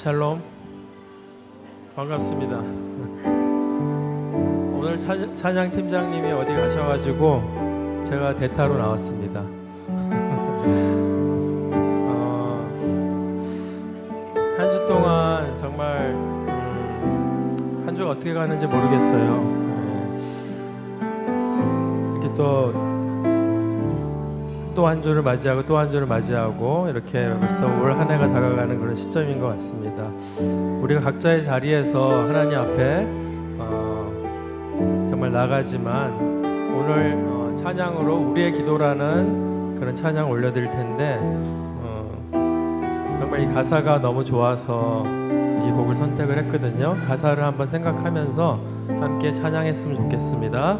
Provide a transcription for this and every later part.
샬롬, 반갑습니다. 오늘 찬양 팀장님이 어디 가셔가지고 제가 대타로 나왔습니다. 한 주 동안 정말 한 주가 어떻게 가는지 모르겠어요. 이렇게 또 한 주를 맞이하고 또 한 주를 맞이하고 이렇게 벌써 올 한 해가 다가가는 그런 시점인 것 같습니다. 우리가 각자의 자리에서 하나님 앞에 정말 나가지만 오늘 찬양으로 우리의 기도라는 그런 찬양 올려드릴 텐데 정말 이 가사가 너무 좋아서 이 곡을 선택을 했거든요. 가사를 한번 생각하면서 함께 찬양했으면 좋겠습니다.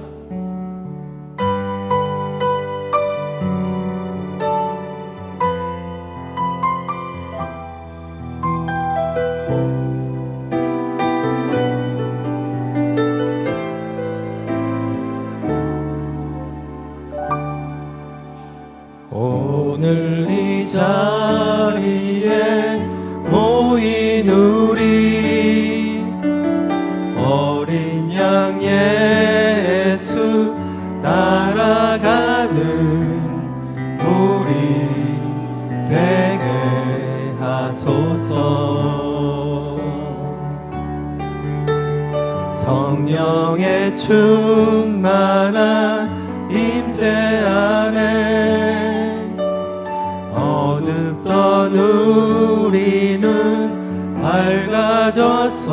오늘 이 자리에 모인 우리 어린 양 예수 따라가는 우리 되게 하소서. 성령의 충만한 임재 안에 어둡던 우리는 밝아져서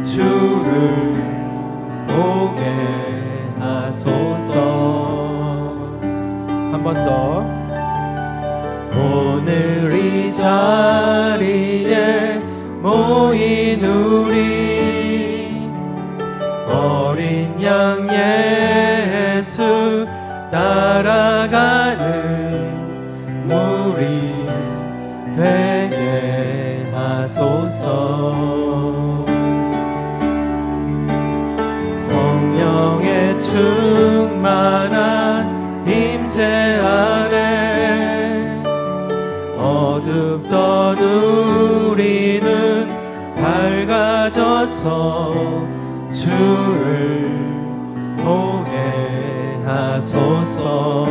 주를 보게 하소서. 한 번 더. 오늘 이 자리에 모인 우리 어린 양 예수 따라가는 우리 되게 하소서. 성령의 충만한 임재 안에 어둡던 우리는 밝아져서 주를 보게 하소서.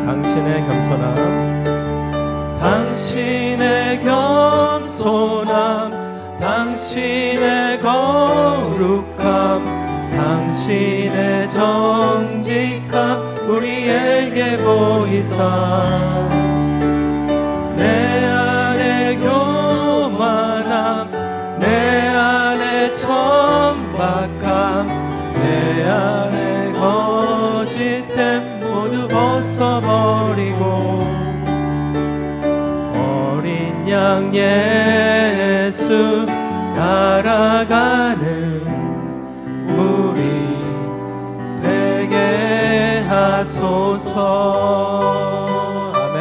당신의 겸손함, 당신의 겸손함, 당신의 거룩함, 당신의 정직함 우리에게 보이사 내 안에 교만함, 내 안에 천박함, 내 안에 거짓됨 모두 벗어버리고 어린 양 예수 따라가는 우리 되게 하소서. 아멘.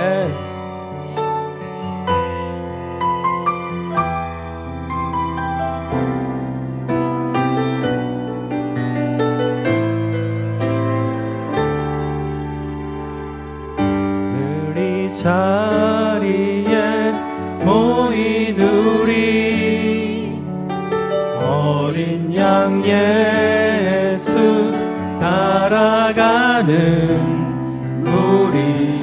자리에 모인 우리 어린 양 예수 따라가는 우리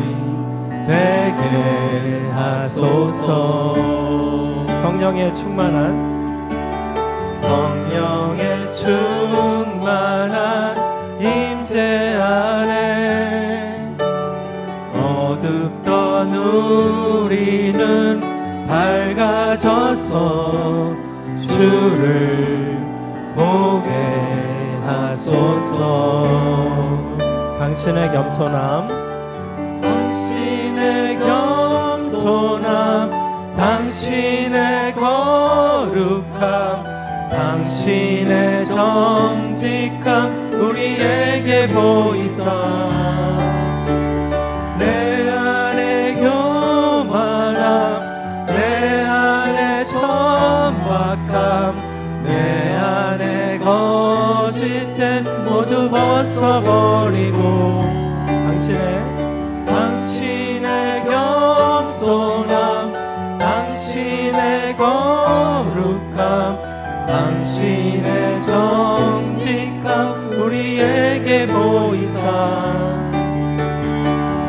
되게 하소서. 성령의 충만한 임재 안에 어둡던 우리는 밝아져서 주를 보게 하소서. 당신의 겸손함, 당신의 겸손함, 당신의 거룩함, 당신의 정직함 우리에게 보이사 내 안에 교만함, 내 안에 천박함, 내 안에 거짓된 모두 벗어버리고 당신의 겸손함, 당신 당신의 거룩함 당신의 정직함 우리에게 보이사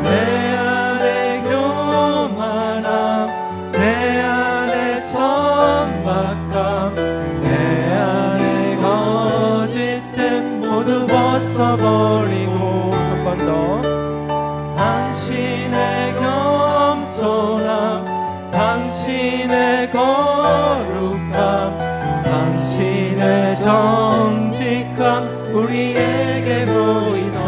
내 안에 교만함 내 안에 천박함 내 안에 거짓됨 모두 벗어버리고 한 번 더. 당신의 겸손함 당신의 거룩함 당신의 정직함 우리에게 보이사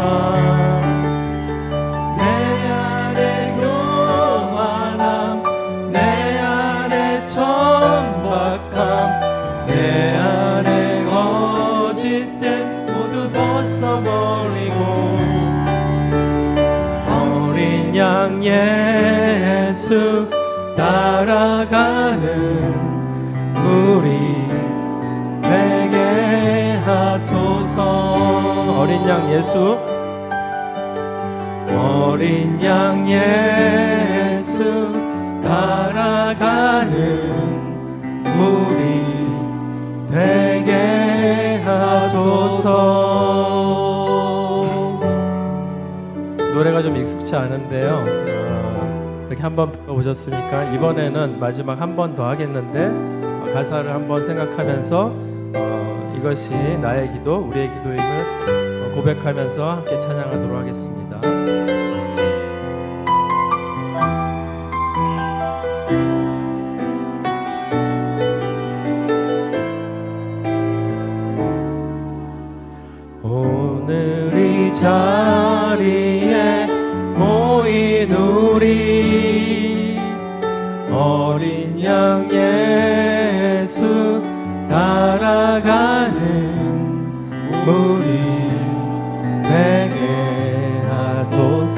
내 안에 교만함 내 안에 천박함 내 안에 거짓됨 모두 벗어버리고 어린 양 예수 따라가는 우리 되게 하소서 어린 양 예수 어린 양 예수 따라가는 우리 되게 하소서. 노래가 좀 익숙치 않은데요. 이렇게 한번 불러보셨으니까 이번에는 마지막 한 번 더 하겠는데 가사를 한번 생각하면서 이것이 나의 기도, 우리의 기도임을 고백하면서 함께 찬양하도록 하겠습니다. 오늘 이 자리에 모인 우리 어린 양 예수 따라가는 우리 되게 하소서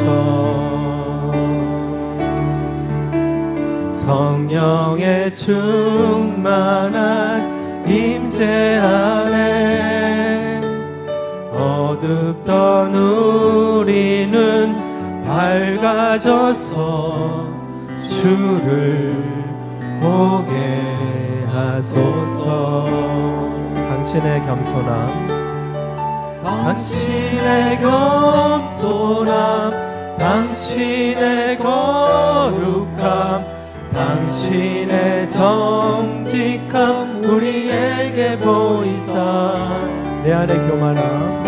성령의 충만한 임재 안에 어둡던 우리는 밝아져서 주를 보게 하소서 당신의 겸손함 당신의 겸손함 당신의 거룩함 당신의 정직함 우리에게 보이사 내 안에 교만함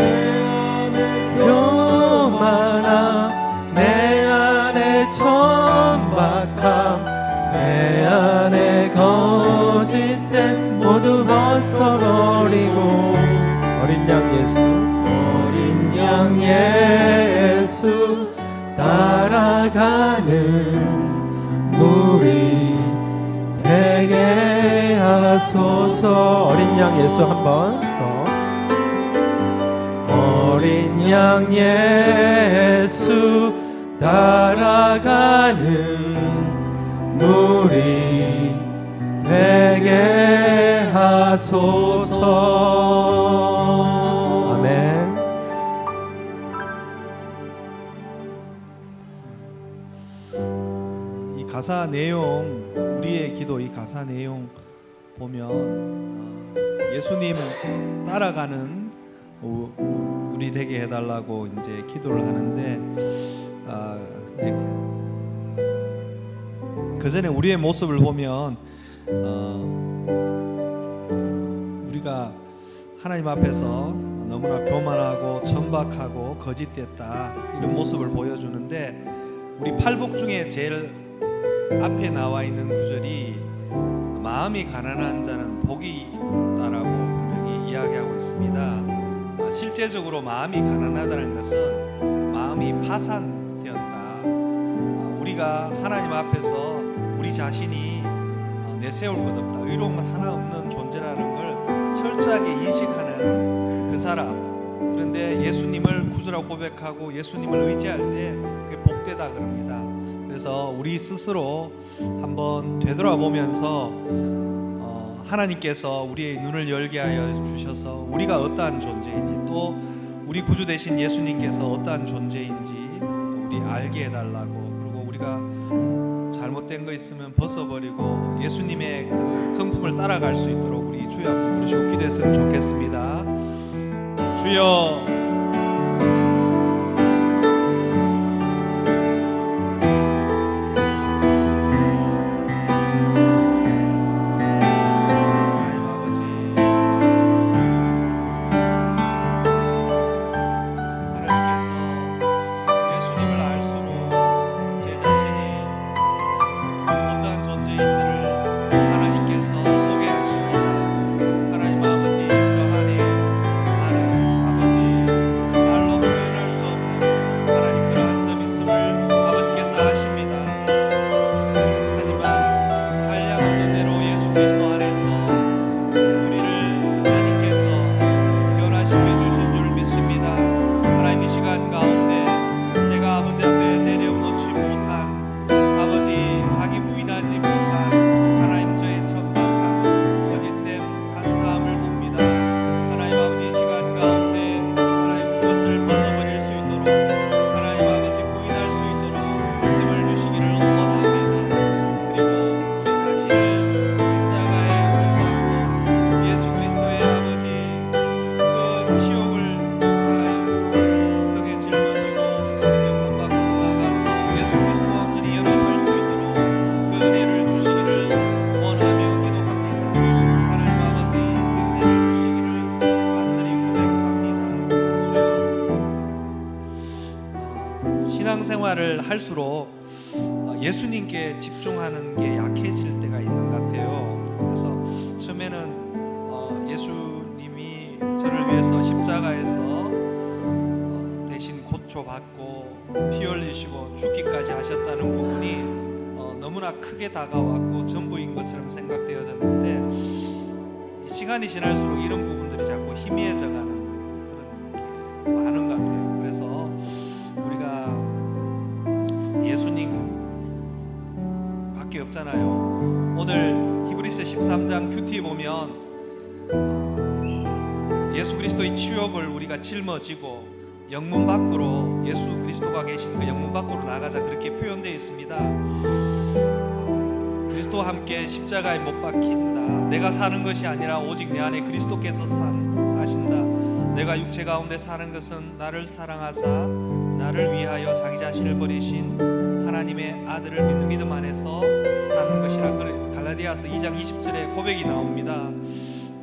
교만함 내 안에 천박함 내 안에 거짓됨 모두 벗어버리고 어린 양 예수 어린 양 예수 따라가는 우리 되게 하소서 어린 양 예수 한 번 더. 어린 양 예수 따라가는 우리 되게 하소서 아멘. 이 가사 내용, 우리의 기도 이 가사 내용 보면 예수님 따라가는 우리 되게 해달라고 이제 기도를 하는데 그 전에 우리의 모습을 보면 우리가 하나님 앞에서 너무나 교만하고 천박하고 거짓됐다 이런 모습을 보여주는데 우리 팔복 중에 제일 앞에 나와 있는 구절이 마음이 가난한 자는 복이 있다라고 분명히 이야기하고 있습니다. 실제적으로 마음이 가난하다는 것은 마음이 파산되었다. 우리가 하나님 앞에서 우리 자신이 내세울 것 없다, 의로운 것 하나 없는 존재라는 걸 철저하게 인식하는 그 사람. 그런데 예수님을 구주라고 고백하고 예수님을 의지할 때 그게 복되다 그럽니다. 그래서 우리 스스로 한번 되돌아보면서 하나님께서 우리의 눈을 열게 하여 주셔서 우리가 어떠한 존재인지 또 우리 구주 되신 예수님께서 어떠한 존재인지 우리 알게 해달라고, 그리고 우리가 잘못된 거 있으면 벗어버리고 예수님의 그 성품을 따라갈 수 있도록 우리 주여 한번 부르시고 기도했으면 좋겠습니다. 주여, 신앙생활을 할수록 예수님께 집중하는 게 약해질 때가 있는 것 같아요. 그래서 처음에는 예수님이 저를 위해서 십자가에서 대신 고초받고 피 흘리시고 죽기까지 하셨다는 부분이 너무나 크게 다가왔고 전부인 것처럼 생각되어졌는데 시간이 지날수록 이런 부분들이 자꾸 희미해져가는 그런 게 많은 것 같아요. 그래서 우리가 예수님 밖에 없잖아요. 오늘 히브리서 13장 큐티에 보면 예수 그리스도의 치욕을 우리가 짊어지고 영문 밖으로 예수 그리스도가 계신 그 영문 밖으로 나가자 그렇게 표현되어 있습니다. 그리스도와 함께 십자가에 못 박힌다. 내가 사는 것이 아니라 오직 내 안에 그리스도께서 사신다. 내가 육체 가운데 사는 것은 나를 사랑하사 나를 위하여 자기 자신을 버리신 하나님의 아들을 믿는 믿음 안에서 사는 것이라. 갈라디아서 2장 20절에 고백이 나옵니다.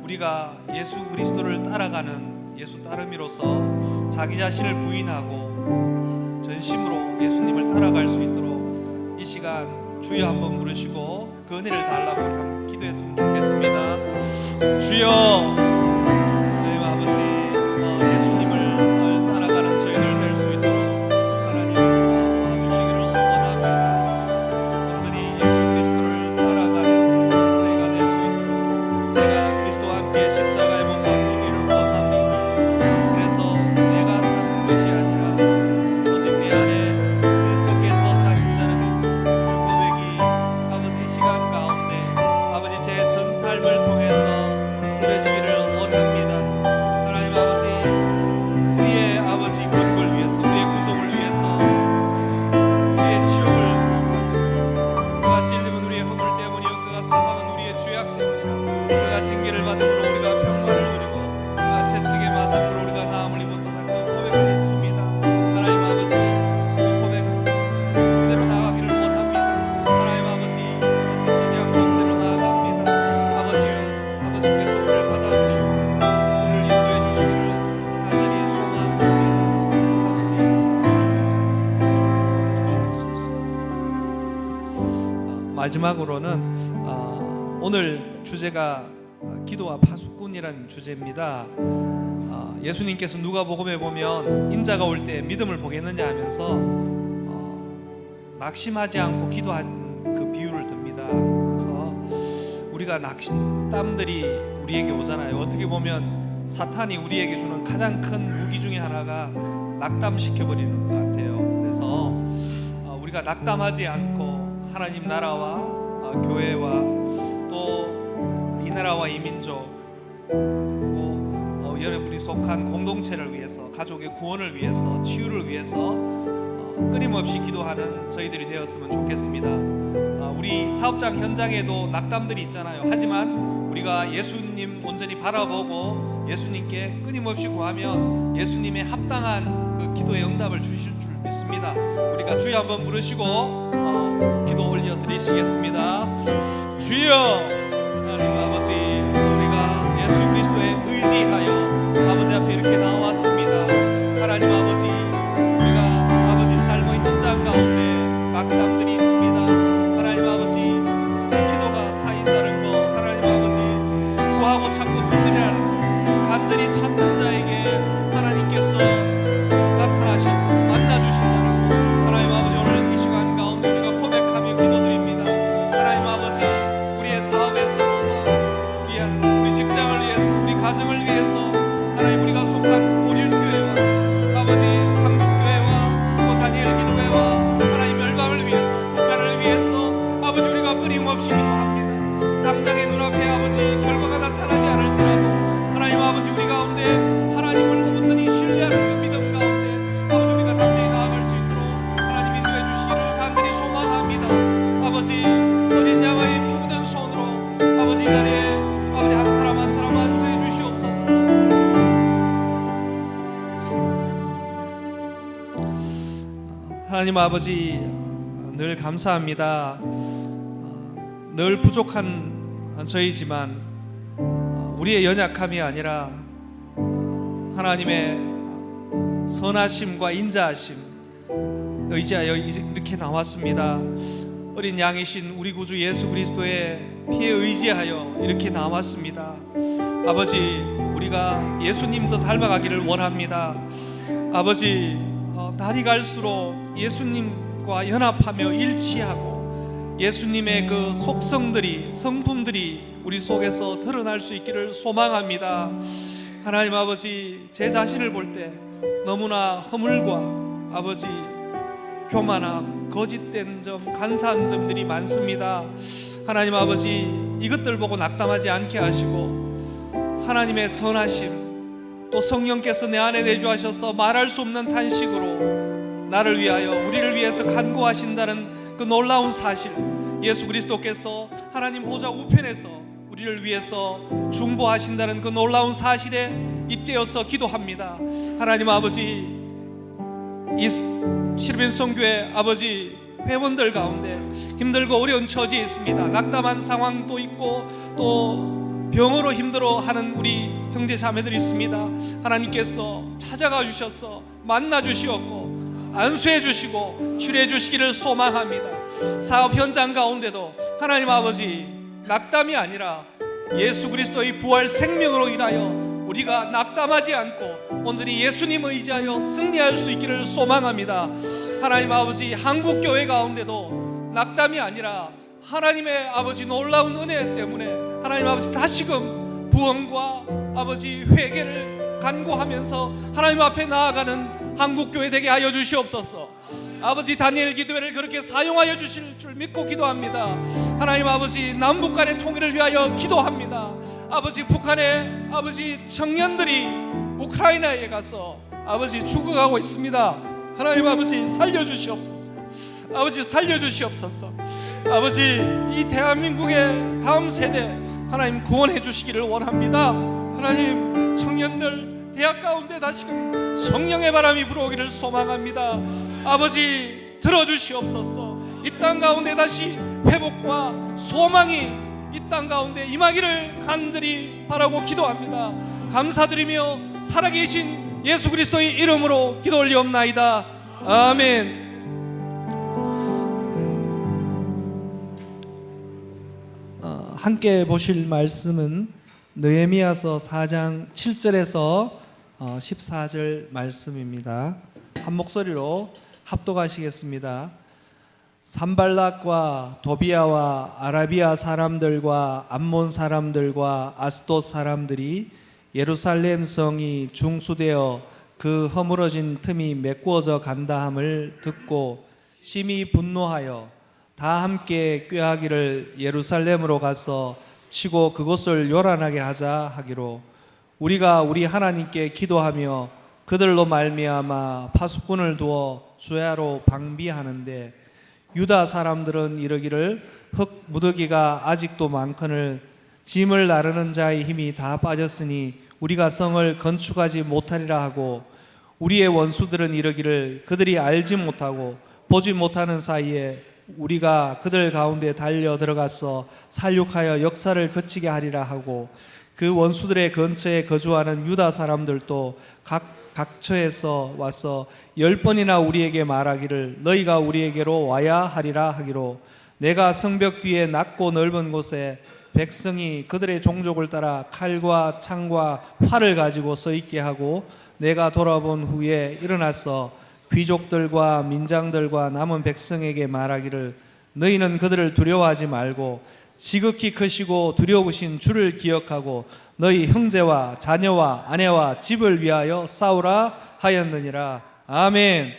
우리가 예수 그리스도를 따라가는 예수 따름이로서 자기 자신을 부인하고 전심으로 예수님을 따라갈 수 있도록 이 시간 주여 한번 부르시고 그 은혜를 달라고 우리 한번 기도했으면 좋겠습니다. 주여, 하나님 아버지, 예수님을 따라가는 저희들 될 수 있도록 하나님 도와주시기를 원합니다. 온전히 예수 그리스도를 따라가는 저희가 될 수 있도록 제가 그리스도와 함께 십자가에 못 박히기를 원합니다. 그래서 내가 사는 것이 아니라 오직 내 안에 그리스도께서 사신다는 그 고백이 아버지 시간 가운데 아버지 제 전 삶을 통해서 드려지기를 원합니다. 하나님 아버지, 우리의 아버지 거룩을 위해서, 우리의 구속을 위해서, 우리의 치욕을 가지고 그가 찔림은 우리의 허물 때문이요 그가 상함은 우리의 죄악 때문이라. 그가 징계를 받음으로 우리가 평화를 누리고 그가 채찍에 맞음으로 우리가 나음을 입었도다. 그 고백을 했습니다. 하나님 아버지, 그 고백 그대로 나가기를 원합니다. 하나님 아버지, 지치지 않고 그대로 나아갑니다. 아버지께서 우리를 받아주시고 우리를 인도해 주시기를 간절히 소망합니다. 아버지, 주옵소서. 마지막으로는 오늘 주제가 기도와 파수꾼이라는 주제입니다. 예수님께서 누가복음에 보면 인자가 올 때 믿음을 보겠느냐 하면서 낙심하지 않고 기도한 그 비유를 듭니다. 그래서 우리가 낙심땀들이 우리에게 오잖아요. 어떻게 보면 사탄이 우리에게 주는 가장 큰 무기 중에 하나가 낙담시켜버리는 것 같아요. 그래서 우리가 낙담하지 않고 하나님 나라와 교회와 또 이 나라와 이 민족 그리고 여러분이 속한 공동체를 위해서, 가족의 구원을 위해서, 치유를 위해서 끊임없이 기도하는 저희들이 되었으면 좋겠습니다. 우리 사업장 현장에도 낙담들이 있잖아요. 하지만 우리가 예수님 온전히 바라보고 예수님께 끊임없이 구하면 예수님의 합당한 그 기도의 응답을 주실 줄 믿습니다. 우리가 주여 한번 부르시고 기도 올려드리시겠습니다. 주여, 하나님 아버지, 우리가 예수 그리스도에 의지하여 아버지 앞에 이렇게 나왔습니다. 하나님 아버지, 우리가 아버지 삶의 현장 가운데 낙담들이 있습니다. 하나님 아버지, 기도가 쌓인다는 거, 하나님 아버지, 구하고 찾고 두드리라는 거, 간절히 찾는 자에게 하나님께서 나타나셔서 만나주신다는 거, 하나님 아버지, 오늘 이 시간 가운데 우리가 고백하며 기도드립니다. 하나님 아버지, 우리의 사업에서, 우리 직장을 위해서, 우리 가정을 위해서, 하나님 우리가 속한 오륜교회와 아버지 한국교회와 또 다니엘 기도회와 하나님 멸망을 위해서, 북한을 위해서 아버지 우리가 끊임없이 기도합니다. 당장의 눈앞에 아버지 결과가 나타나지 않을지라도 하나님 아버지 우리 가운데 하나님을 온전히 신뢰하는 그 믿음 가운데 아버지 우리가 담대히 나아갈 수 있도록 하나님 인도해 주시기를 간절히 소망합니다. 아버지 어린 양의 피 묻은 손으로 아버지 이 자리에 아버지 한 사람 한 사람 안수해 주시옵소서. 하나님 아버지, 늘 감사합니다. 늘 부족한 저희지만 우리의 연약함이 아니라 하나님의 선하심과 인자하심 의지하여 이렇게 나왔습니다. 어린 양이신 우리 구주 예수 그리스도의 피에 의지하여 이렇게 나왔습니다. 아버지, 우리가 예수님도 닮아가기를 원합니다. 아버지, 날이 갈수록 예수님과 연합하며 일치하고 예수님의 그 속성들이, 성품들이 우리 속에서 드러날 수 있기를 소망합니다. 하나님 아버지, 제 자신을 볼 때 너무나 허물과 아버지 교만함, 거짓된 점, 간사한 점들이 많습니다. 하나님 아버지, 이것들 보고 낙담하지 않게 하시고 하나님의 선하심, 또 성령께서 내 안에 내주하셔서 말할 수 없는 탄식으로 나를 위하여, 우리를 위해서 간구하신다는 그 놀라운 사실, 예수 그리스도께서 하나님 보좌 우편에서 우리를 위해서 중보하신다는 그 놀라운 사실에 잇대어서 기도합니다. 하나님 아버지, 이 시르빈성교회 아버지 회원들 가운데 힘들고 어려운 처지에 있습니다. 낙담한 상황도 있고 또 병으로 힘들어하는 우리 형제 자매들이 있습니다. 하나님께서 찾아가 주셔서 만나 주시었고 안수해 주시고 치료해 주시기를 소망합니다. 사업 현장 가운데도 하나님 아버지, 낙담이 아니라 예수 그리스도의 부활 생명으로 인하여 우리가 낙담하지 않고 온전히 예수님 의지하여 승리할 수 있기를 소망합니다. 하나님 아버지, 한국교회 가운데도 낙담이 아니라 하나님의 아버지 놀라운 은혜 때문에 하나님 아버지 다시금 부흥과 아버지 회개를 간구하면서 하나님 앞에 나아가는 한국교회 되게 하여 주시옵소서. 아버지, 다니엘 기도회를 그렇게 사용하여 주실 줄 믿고 기도합니다. 하나님 아버지, 남북 간의 통일을 위하여 기도합니다. 아버지, 북한의 아버지 청년들이 우크라이나에 가서 아버지 죽어가고 있습니다. 하나님 아버지, 살려주시옵소서. 아버지, 살려주시옵소서. 아버지, 이 대한민국의 다음 세대 하나님 구원해 주시기를 원합니다. 하나님, 청년들 대학 가운데 다시금 성령의 바람이 불어오기를 소망합니다. 아버지, 들어주시옵소서. 이 땅 가운데 다시 회복과 소망이 이 땅 가운데 임하기를 간절히 바라고 기도합니다. 감사드리며 살아계신 예수 그리스도의 이름으로 기도 올리옵나이다. 아멘. 함께 보실 말씀은 느헤미야서 4장 7절에서 14절 말씀입니다. 한 목소리로 합독하시겠습니다. 산발락과 도비아와 아라비아 사람들과 암몬 사람들과 아스돗 사람들이 예루살렘 성이 중수되어 그 허물어진 틈이 메꾸어져 간다 함을 듣고 심히 분노하여 다 함께 꾀하기를 예루살렘으로 가서 치고 그곳을 요란하게 하자 하기로, 우리가 우리 하나님께 기도하며 그들로 말미암아 파수꾼을 두어 주야로 방비하는데 유다 사람들은 이르기를 흙 무더기가 아직도 많거늘 짐을 나르는 자의 힘이 다 빠졌으니 우리가 성을 건축하지 못하리라 하고 우리의 원수들은 이르기를 그들이 알지 못하고 보지 못하는 사이에 우리가 그들 가운데 달려 들어가서 살육하여 역사를 그치게 하리라 하고 그 원수들의 근처에 거주하는 유다 사람들도 각처에서 와서 10번이나 우리에게 말하기를 너희가 우리에게로 와야 하리라 하기로 내가 성벽 뒤에 낮고 넓은 곳에 백성이 그들의 종족을 따라 칼과 창과 활을 가지고 서 있게 하고 내가 돌아본 후에 일어나서 귀족들과 민장들과 남은 백성에게 말하기를 너희는 그들을 두려워하지 말고 지극히 크시고 두려우신 주를 기억하고 너희 형제와 자녀와 아내와 집을 위하여 싸우라 하였느니라. 아멘.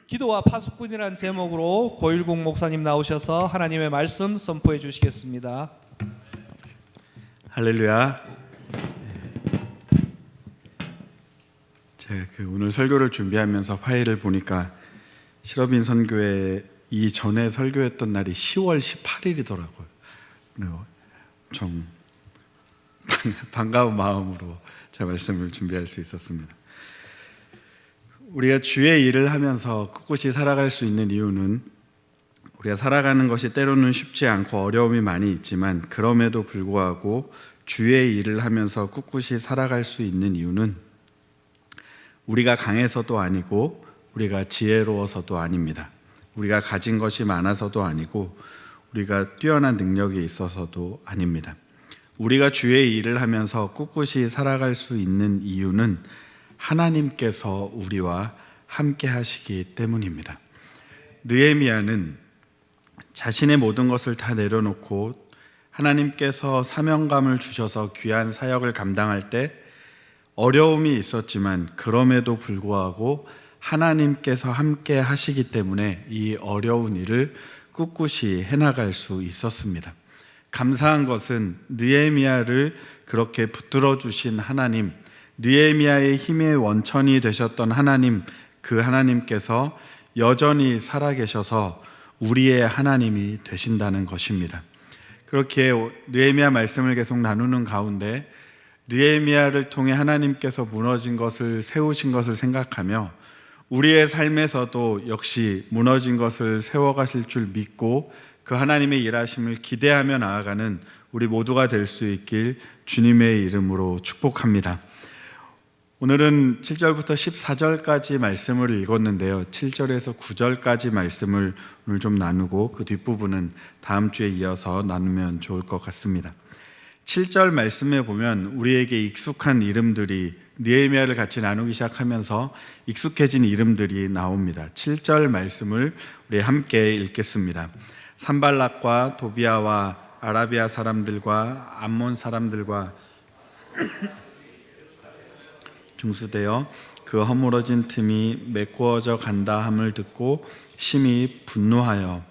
기도와 파수꾼이라는 제목으로 고일국 목사님 나오셔서 하나님의 말씀 선포해 주시겠습니다. 할렐루야. 제가 오늘 설교를 준비하면서 파일을 보니까 실업인 선교회 이전에 설교했던 날이 10월 18일이더라고요. 좀 반가운 마음으로 제 말씀을 준비할 수 있었습니다. 우리가 주의 일을 하면서 꿋꿋이 살아갈 수 있는 이유는 우리가 살아가는 것이 때로는 쉽지 않고 어려움이 많이 있지만 그럼에도 불구하고 주의 일을 하면서 꿋꿋이 살아갈 수 있는 이유는 우리가 강해서도 아니고 우리가 지혜로워서도 아닙니다. 우리가 가진 것이 많아서도 아니고 우리가 뛰어난 능력이 있어서도 아닙니다. 우리가 주의 일을 하면서 꿋꿋이 살아갈 수 있는 이유는 하나님께서 우리와 함께 하시기 때문입니다. 느헤미야는 자신의 모든 것을 다 내려놓고 하나님께서 사명감을 주셔서 귀한 사역을 감당할 때 어려움이 있었지만 그럼에도 불구하고 하나님께서 함께 하시기 때문에 이 어려운 일을 꿋꿋이 해나갈 수 있었습니다. 감사한 것은 느헤미야를 그렇게 붙들어 주신 하나님, 느헤미야의 힘의 원천이 되셨던 하나님, 그 하나님께서 여전히 살아계셔서 우리의 하나님이 되신다는 것입니다. 그렇게 느헤미야 말씀을 계속 나누는 가운데 느헤미야를 통해 하나님께서 무너진 것을 세우신 것을 생각하며 우리의 삶에서도 역시 무너진 것을 세워가실 줄 믿고 그 하나님의 일하심을 기대하며 나아가는 우리 모두가 될 수 있길 주님의 이름으로 축복합니다. 오늘은 7절부터 14절까지 말씀을 읽었는데요. 7절에서 9절까지 말씀을 오늘 좀 나누고 그 뒷부분은 다음 주에 이어서 나누면 좋을 것 같습니다. 7절 말씀에 보면 우리에게 익숙한 이름들이 느헤미야를 같이 나누기 시작하면서 익숙해진 이름들이 나옵니다. 7절 말씀을 우리 함께 읽겠습니다. 산발락과 도비아와 아라비아 사람들과 암몬 사람들과 중수되어 그 허물어진 틈이 메꾸어져 간다 함을 듣고 심히 분노하여.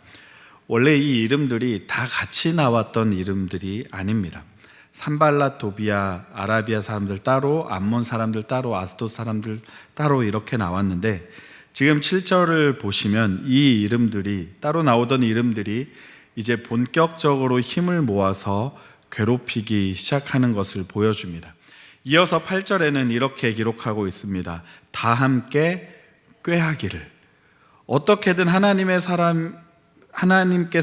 원래 이 이름들이 다 같이 나왔던 이름들이 아닙니다. 산발랏, 도비아, 아라비아 사람들 따로, 암몬 사람들 따로, 아스돗 사람들 따로 이렇게 나왔는데 지금 7절을 보시면 이 이름들이 따로 나오던 이름들이 이제 본격적으로 힘을 모아서 괴롭히기 시작하는 것을 보여줍니다. 이어서 8절에는 이렇게 기록하고 있습니다. 다 함께 꾀하기를. 어떻게든 하나님께서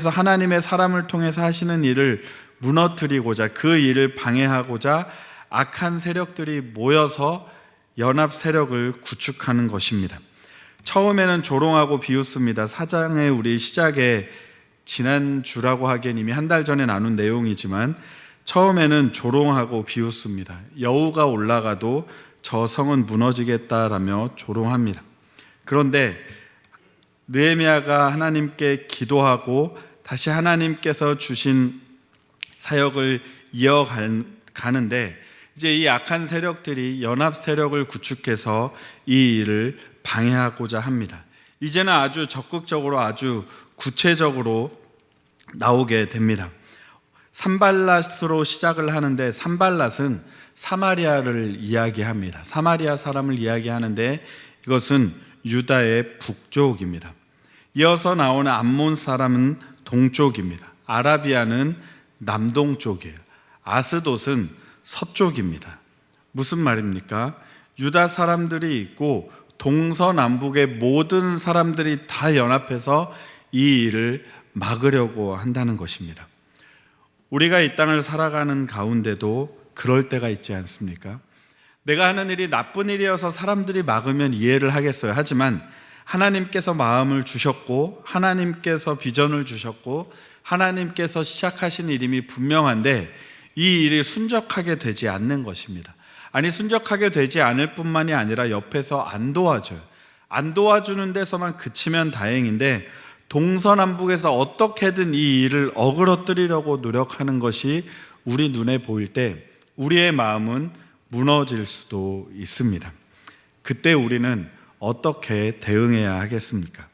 하나님의 사람을 통해서 하시는 일을 무너뜨리고자, 그 일을 방해하고자 악한 세력들이 모여서 연합 세력을 구축하는 것입니다. 처음에는 조롱하고 비웃습니다. 4장의 우리 시작에 지난주라고 하기엔 이미 한 달 전에 나눈 내용이지만 처음에는 조롱하고 비웃습니다. 여우가 올라가도 저 성은 무너지겠다라며 조롱합니다. 그런데 느헤미야가 하나님께 기도하고 다시 하나님께서 주신 사역을 이어가는데 이제 이 악한 세력들이 연합 세력을 구축해서 이 일을 방해하고자 합니다. 이제는 아주 적극적으로 아주 구체적으로 나오게 됩니다. 산발랏으로 시작을 하는데 산발랏은 사마리아를 이야기합니다. 사마리아 사람을 이야기하는데 이것은 유다의 북쪽입니다. 이어서 나오는 암몬 사람은 동쪽입니다. 아라비아는 남동쪽이에요. 아스돗은 서쪽입니다. 무슨 말입니까? 유다 사람들이 있고 동서남북의 모든 사람들이 다 연합해서 이 일을 막으려고 한다는 것입니다. 우리가 이 땅을 살아가는 가운데도 그럴 때가 있지 않습니까? 내가 하는 일이 나쁜 일이어서 사람들이 막으면 이해를 하겠어요. 하지만 하나님께서 마음을 주셨고 하나님께서 비전을 주셨고 하나님께서 시작하신 일임이 분명한데 이 일이 순적하게 되지 않는 것입니다. 아니, 순적하게 되지 않을 뿐만이 아니라 옆에서 안 도와줘요. 안 도와주는 데서만 그치면 다행인데 동서남북에서 어떻게든 이 일을 어그러뜨리려고 노력하는 것이 우리 눈에 보일 때 우리의 마음은 무너질 수도 있습니다. 그때 우리는 어떻게 대응해야 하겠습니까?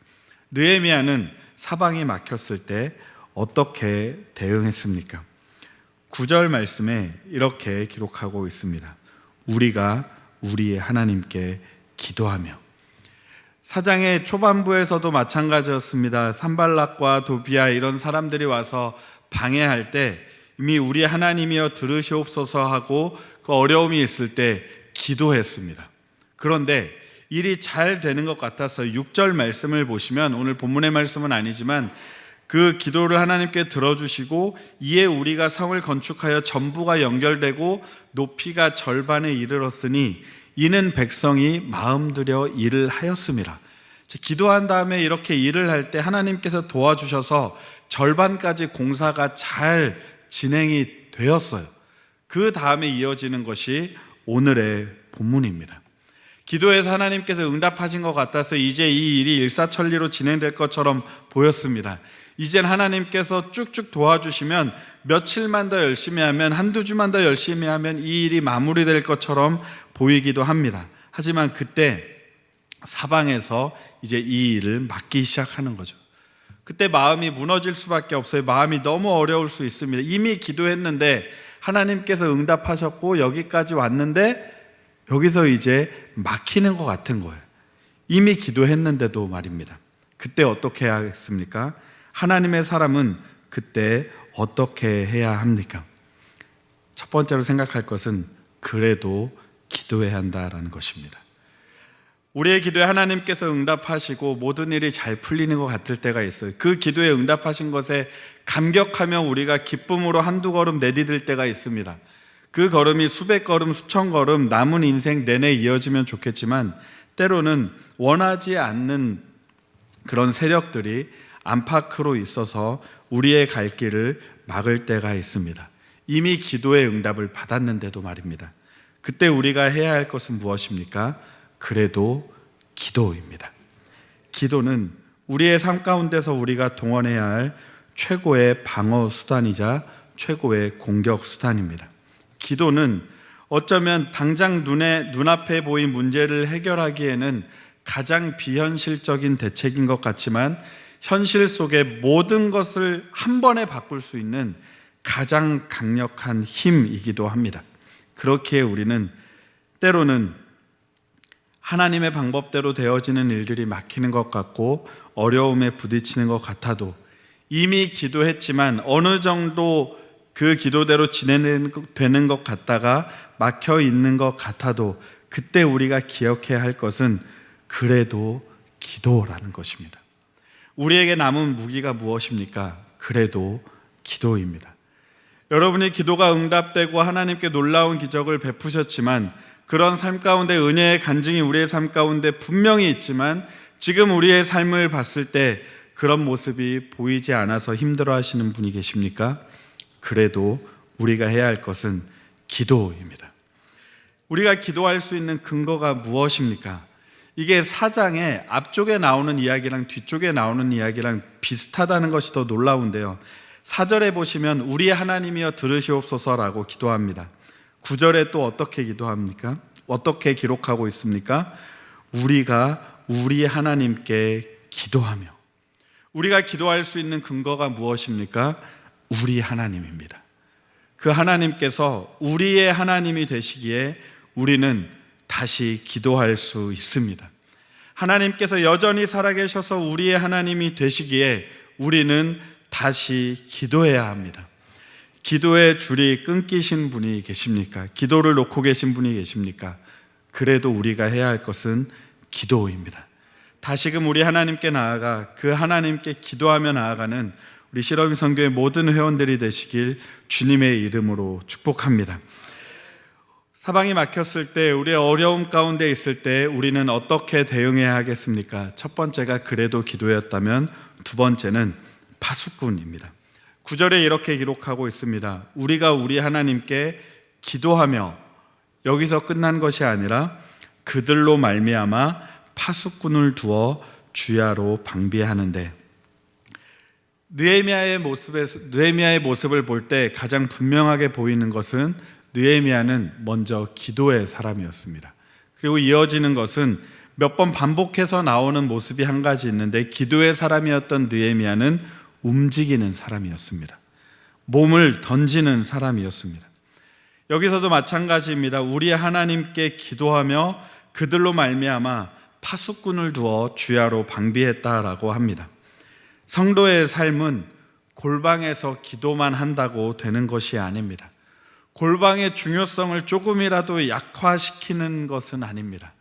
느헤미야는 사방이 막혔을 때 어떻게 대응했습니까? 9절 말씀에 이렇게 기록하고 있습니다. 우리가 우리의 하나님께 기도하며. 사장의 초반부에서도 마찬가지였습니다. 산발락과 도비야 이런 사람들이 와서 방해할 때 이미 우리 하나님이여 들으시옵소서 하고 그 어려움이 있을 때 기도했습니다. 그런데 일이 잘 되는 것 같아서 6절 말씀을 보시면, 오늘 본문의 말씀은 아니지만 그 기도를 하나님께 들어주시고 이에 우리가 성을 건축하여 전부가 연결되고 높이가 절반에 이르렀으니 이는 백성이 마음들여 일을 하였음이라. 기도한 다음에 이렇게 일을 할 때 하나님께서 도와주셔서 절반까지 공사가 잘 진행이 되었어요. 그 다음에 이어지는 것이 오늘의 본문입니다. 기도해서 하나님께서 응답하신 것 같아서 이제 이 일이 일사천리로 진행될 것처럼 보였습니다. 이젠 하나님께서 쭉쭉 도와주시면 며칠만 더 열심히 하면, 한두 주만 더 열심히 하면 이 일이 마무리될 것처럼 보이기도 합니다. 하지만 그때 사방에서 이제 이 일을 막기 시작하는 거죠. 그때 마음이 무너질 수밖에 없어요. 마음이 너무 어려울 수 있습니다. 이미 기도했는데 하나님께서 응답하셨고 여기까지 왔는데 여기서 이제 막히는 것 같은 거예요. 이미 기도했는데도 말입니다. 그때 어떻게 해야 하겠습니까? 하나님의 사람은 그때 어떻게 해야 합니까? 첫 번째로 생각할 것은 그래도 기도해야 한다라는 것입니다. 우리의 기도에 하나님께서 응답하시고 모든 일이 잘 풀리는 것 같을 때가 있어요. 그 기도에 응답하신 것에 감격하며 우리가 기쁨으로 한두 걸음 내디딜 때가 있습니다. 그 걸음이 수백 걸음, 수천 걸음 남은 인생 내내 이어지면 좋겠지만 때로는 원하지 않는 그런 세력들이 안팎으로 있어서 우리의 갈 길을 막을 때가 있습니다. 이미 기도의 응답을 받았는데도 말입니다. 그때 우리가 해야 할 것은 무엇입니까? 그래도 기도입니다. 기도는 우리의 삶 가운데서 우리가 동원해야 할 최고의 방어 수단이자 최고의 공격 수단입니다. 기도는 어쩌면 당장 눈앞에 보인 문제를 해결하기에는 가장 비현실적인 대책인 것 같지만 현실 속의 모든 것을 한 번에 바꿀 수 있는 가장 강력한 힘이기도 합니다. 그렇기에 우리는 때로는 하나님의 방법대로 되어지는 일들이 막히는 것 같고 어려움에 부딪히는 것 같아도 이미 기도했지만 어느 정도 그 기도대로 진행되는 것 같다가 막혀 있는 것 같아도 그때 우리가 기억해야 할 것은 그래도 기도라는 것입니다. 우리에게 남은 무기가 무엇입니까? 그래도 기도입니다. 여러분이 기도가 응답되고 하나님께 놀라운 기적을 베푸셨지만 그런 삶 가운데 은혜의 간증이 우리의 삶 가운데 분명히 있지만 지금 우리의 삶을 봤을 때 그런 모습이 보이지 않아서 힘들어하시는 분이 계십니까? 그래도 우리가 해야 할 것은 기도입니다. 우리가 기도할 수 있는 근거가 무엇입니까? 이게 4장의 앞쪽에 나오는 이야기랑 뒤쪽에 나오는 이야기랑 비슷하다는 것이 더 놀라운데요. 4절에 보시면 우리 하나님이여 들으시옵소서라고 기도합니다. 9절에 또 어떻게 기도합니까? 어떻게 기록하고 있습니까? 우리가 우리 하나님께 기도하며. 우리가 기도할 수 있는 근거가 무엇입니까? 우리 하나님입니다. 그 하나님께서 우리의 하나님이 되시기에 우리는 다시 기도할 수 있습니다. 하나님께서 여전히 살아계셔서 우리의 하나님이 되시기에 우리는 다시 기도해야 합니다. 기도의 줄이 끊기신 분이 계십니까? 기도를 놓고 계신 분이 계십니까? 그래도 우리가 해야 할 것은 기도입니다. 다시금 우리 하나님께 나아가 그 하나님께 기도하며 나아가는 우리 실험이 선교의 모든 회원들이 되시길 주님의 이름으로 축복합니다. 사방이 막혔을 때, 우리의 어려움 가운데 있을 때 우리는 어떻게 대응해야 하겠습니까? 첫 번째가 그래도 기도였다면 두 번째는 파수꾼입니다. 9절에 이렇게 기록하고 있습니다. 우리가 우리 하나님께 기도하며, 여기서 끝난 것이 아니라 그들로 말미암아 파수꾼을 두어 주야로 방비하는데, 느헤미야의 모습을 볼 때 가장 분명하게 보이는 것은 느헤미야는 먼저 기도의 사람이었습니다. 그리고 이어지는 것은 몇 번 반복해서 나오는 모습이 한 가지 있는데, 기도의 사람이었던 느헤미야는 움직이는 사람이었습니다. 몸을 던지는 사람이었습니다. 여기서도 마찬가지입니다. 우리 하나님께 기도하며 그들로 말미암아 파수꾼을 두어 주야로 방비했다라고 합니다. 성도의 삶은 골방에서 기도만 한다고 되는 것이 아닙니다. 골방의 중요성을 조금이라도 약화시키는 것은 아닙니다.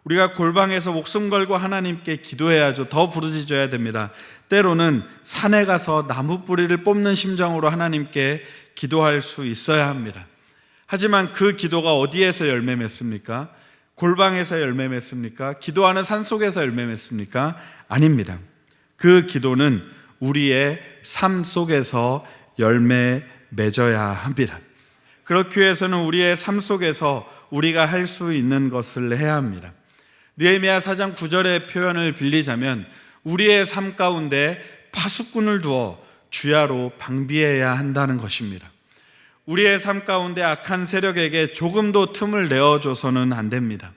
우리가 골방에서 목숨 걸고 하나님께 기도해야죠. 더 부르짖어야 됩니다. 때로는 산에 가서 나무 뿌리를 뽑는 심정으로 하나님께 기도할 수 있어야 합니다. 하지만 그 기도가 어디에서 열매 맺습니까? 골방에서 열매 맺습니까? 기도하는 산속에서 열매 맺습니까? 아닙니다. 그 기도는 우리의 삶 속에서 열매 맺어야 합니다. 그렇기 위해서는 우리의 삶 속에서 우리가 할 수 있는 것을 해야 합니다. 느헤미야 4장 9절의 표현을 빌리자면 우리의 삶 가운데 파수꾼을 두어 주야로 방비해야 한다는 것입니다. 우리의 삶 가운데 악한 세력에게 조금도 틈을 내어줘서는 안 됩니다.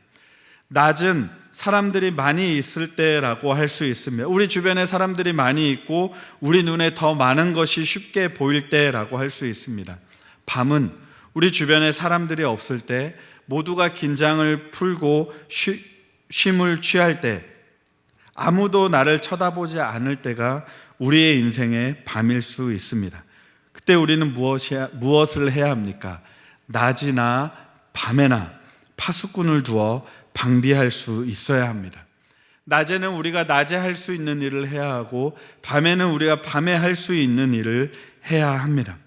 낮은 사람들이 많이 있을 때라고 할 수 있습니다. 우리 주변에 사람들이 많이 있고 우리 눈에 더 많은 것이 쉽게 보일 때라고 할 수 있습니다. 밤은 우리 주변에 사람들이 없을 때, 모두가 긴장을 풀고 쉼을 취할 때, 아무도 나를 쳐다보지 않을 때가 우리의 인생의 밤일 수 있습니다. 그때 우리는 무엇을 해야 합니까? 낮이나 밤에나 파수꾼을 두어 방비할 수 있어야 합니다. 낮에는 우리가 낮에 할 수 있는 일을 해야 하고, 밤에는 우리가 밤에 할 수 있는 일을 해야 합니다.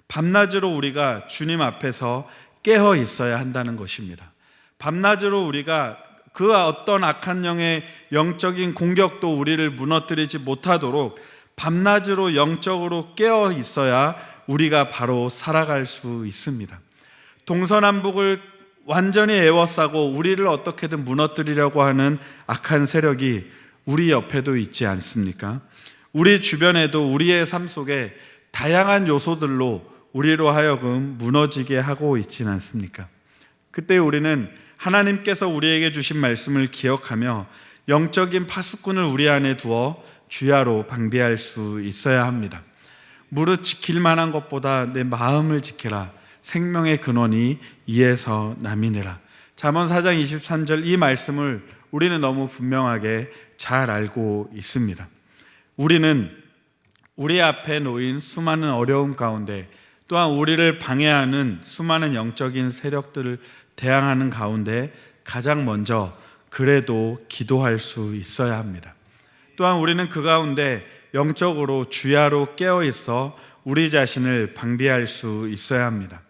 밤낮으로 우리가 주님 앞에서 깨어 있어야 한다는 것입니다. 밤낮으로 우리가 그 어떤 악한 영의 영적인 공격도 우리를 무너뜨리지 못하도록 밤낮으로 영적으로 깨어 있어야 우리가 바로 살아갈 수 있습니다. 동서남북을 완전히 에워싸고 우리를 어떻게든 무너뜨리려고 하는 악한 세력이 우리 옆에도 있지 않습니까? 우리 주변에도 우리의 삶 속에 다양한 요소들로 우리로 하여금 무너지게 하고 있지는 않습니까? 그때 우리는 하나님께서 우리에게 주신 말씀을 기억하며 영적인 파수꾼을 우리 안에 두어 주야로 방비할 수 있어야 합니다. 무릇 지킬 만한 것보다 내 마음을 지키라. 생명의 근원이 이에서 남이니라. 잠언 4장 23절, 이 말씀을 우리는 너무 분명하게 잘 알고 있습니다. 우리는 우리 앞에 놓인 수많은 어려움 가운데, 또한 우리를 방해하는 수많은 영적인 세력들을 대항하는 가운데 가장 먼저 그래도 기도할 수 있어야 합니다. 또한 우리는 그 가운데 영적으로 주야로 깨어 있어 우리 자신을 방비할 수 있어야 합니다.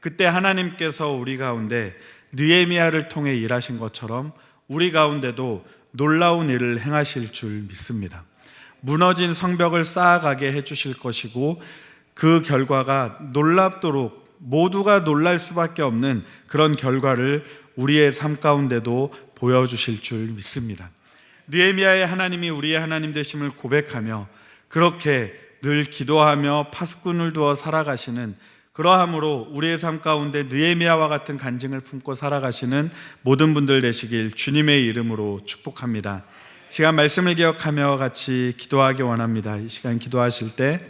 그때 하나님께서 우리 가운데 느헤미야를 통해 일하신 것처럼 우리 가운데도 놀라운 일을 행하실 줄 믿습니다. 무너진 성벽을 쌓아가게 해주실 것이고, 그 결과가 놀랍도록 모두가 놀랄 수밖에 없는 그런 결과를 우리의 삶 가운데도 보여주실 줄 믿습니다. 느헤미야의 하나님이 우리의 하나님 되심을 고백하며 그렇게 늘 기도하며 파수꾼을 두어 살아가시는, 그러함으로 우리의 삶 가운데 느헤미야와 같은 간증을 품고 살아가시는 모든 분들 되시길 주님의 이름으로 축복합니다. 이 시간 말씀을 기억하며 같이 기도하기 원합니다. 이 시간 기도하실 때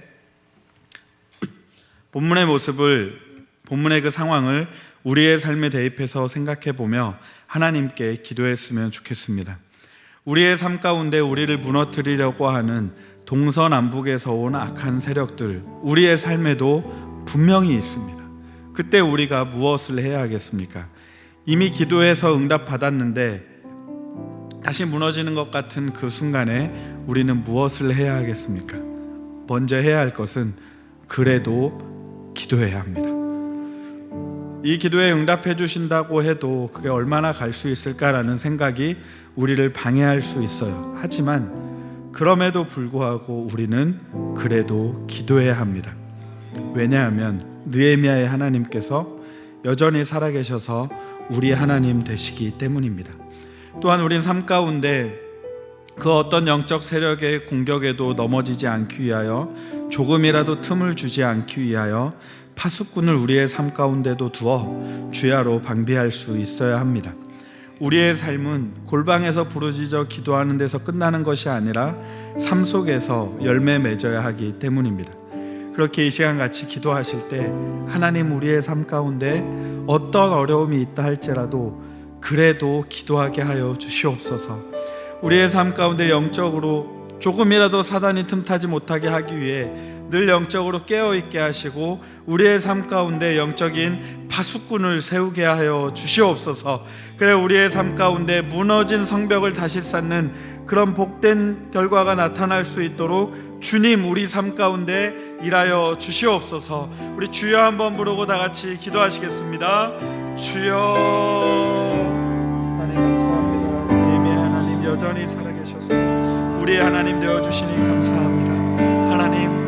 본문의 모습을, 본문의 그 상황을 우리의 삶에 대입해서 생각해 보며 하나님께 기도했으면 좋겠습니다. 우리의 삶 가운데 우리를 무너뜨리려고 하는 동서남북에서 온 악한 세력들, 우리의 삶에도 분명히 있습니다. 그때 우리가 무엇을 해야 하겠습니까? 이미 기도해서 응답 받았는데 다시 무너지는 것 같은 그 순간에 우리는 무엇을 해야 하겠습니까? 먼저 해야 할 것은 그래도 기도해야 합니다. 이 기도에 응답해 주신다고 해도 그게 얼마나 갈 수 있을까라는 생각이 우리를 방해할 수 있어요. 하지만 그럼에도 불구하고 우리는 그래도 기도해야 합니다. 왜냐하면 느헤미야의 하나님께서 여전히 살아계셔서 우리 하나님 되시기 때문입니다. 또한 우린 삶 가운데 그 어떤 영적 세력의 공격에도 넘어지지 않기 위하여 조금이라도 틈을 주지 않기 위하여 파수꾼을 우리의 삶 가운데도 두어 주야로 방비할 수 있어야 합니다. 우리의 삶은 골방에서 부르짖어 기도하는 데서 끝나는 것이 아니라 삶 속에서 열매 맺어야 하기 때문입니다. 그렇게 이 시간 같이 기도하실 때 하나님, 우리의 삶 가운데 어떤 어려움이 있다 할지라도 그래도 기도하게 하여 주시옵소서. 우리의 삶 가운데 영적으로 조금이라도 사단이 틈타지 못하게 하기 위해 늘 영적으로 깨어있게 하시고 우리의 삶 가운데 영적인 파수꾼을 세우게 하여 주시옵소서. 그래 우리의 삶 가운데 무너진 성벽을 다시 쌓는 그런 복된 결과가 나타날 수 있도록 주님, 우리 삶 가운데 일하여 주시옵소서. 우리 주여 한번 부르고 다 같이 기도하시겠습니다. 주여. 하나님 감사합니다. 예미의 하나님 여전히 살아계셔서 우리의 하나님 되어주시니 감사합니다. 하나님,